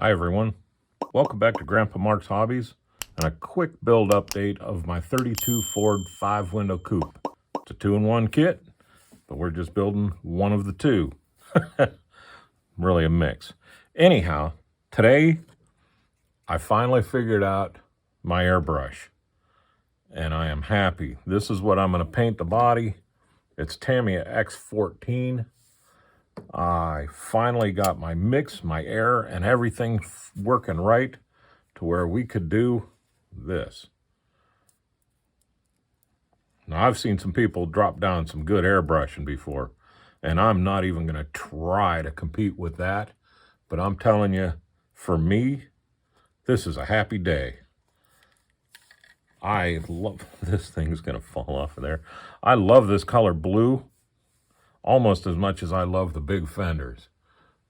Hi everyone, welcome back to Grandpa Mark's Hobbies and a quick build update of my 32 Ford 5-window coupe. It's a 2-in-1 kit, but we're just building one of the two. Really a mix. Anyhow, today I finally figured out my airbrush and I am happy. This is what I'm going to paint the body. It's Tamiya X14. I finally got my mix, my air, and everything working right to where we could do this. Now, I've seen some people drop down some good airbrushing before, and I'm not even going to try to compete with that. But I'm telling you, for me, this is a happy day. I love, this thing's going to fall off of there. I love this color blue almost as much as I love the big fenders.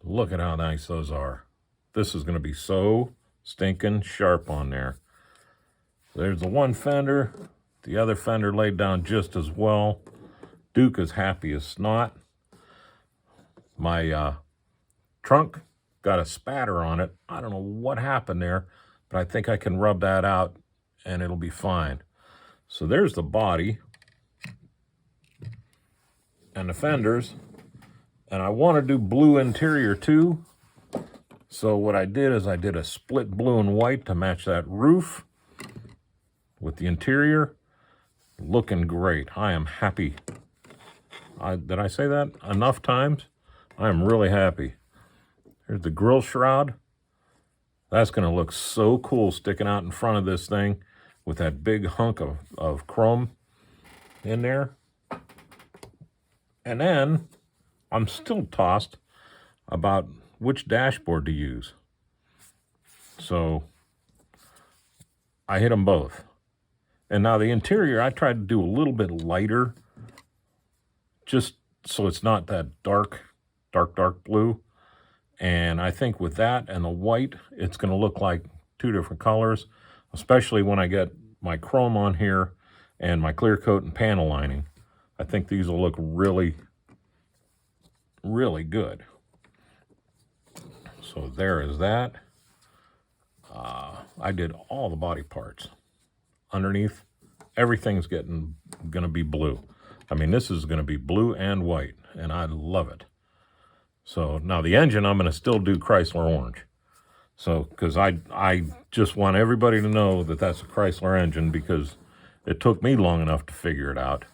Look at how nice those are. This is going to be so stinking sharp on there. There's the one fender. The other fender laid down just as well. Duke is happy as snot. My trunk got a spatter on it. I don't know what happened there, but I think I can rub that out and it'll be fine. So there's the body and the fenders, and I want to do blue interior too. So what I did is I did a split blue and white to match that roof with the interior. Looking great. I am happy. Did I say that enough times? I am really happy. Here's the grill shroud. That's going to look so cool sticking out in front of this thing with that big hunk of chrome in there. And then I'm still tossed about which dashboard to use. So I hit them both. And now the interior, I tried to do a little bit lighter, just so it's not that dark blue. And I think with that and the white, it's going to look like two different colors, especially when I get my chrome on here and my clear coat and panel lining. I think these will look really, really good. So there is that. I did all the body parts. Underneath, everything's gonna be blue. I mean, this is gonna be blue and white, and I love it. So now the engine, I'm gonna still do Chrysler orange. So, because I just want everybody to know that that's a Chrysler engine because it took me long enough to figure it out.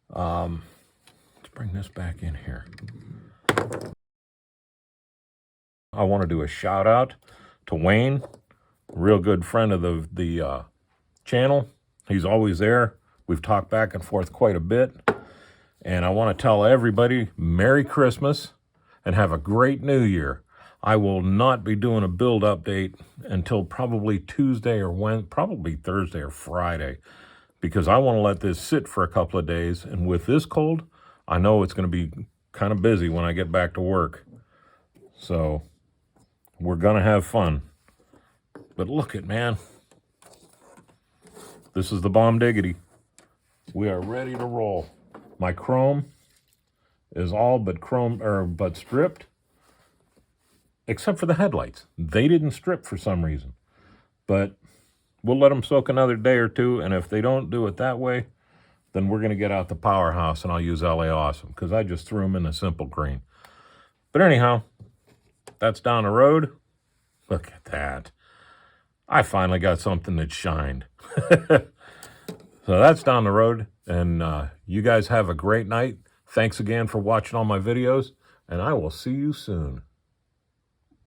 Let's bring this back in here. I want to do a shout out to Wayne, a real good friend of the channel. He's always there. We've talked back and forth quite a bit. And I want to tell everybody Merry Christmas and have a great New Year. I will not be doing a build update until probably Tuesday or probably Thursday or Friday, because I want to let this sit for a couple of days. And with this cold, I know it's going to be kind of busy when I get back to work. So we're going to have fun. But look it, man. This is the bomb diggity. We are ready to roll. My chrome is all but stripped, except for the headlights. They didn't strip for some reason. But we'll let them soak another day or two, and if they don't do it that way, then we're going to get out the powerhouse and I'll use LA Awesome, because I just threw them in a simple green. But anyhow, that's down the road. Look at that. I finally got something that shined. So that's down the road, and you guys have a great night. Thanks again for watching all my videos, and I will see you soon.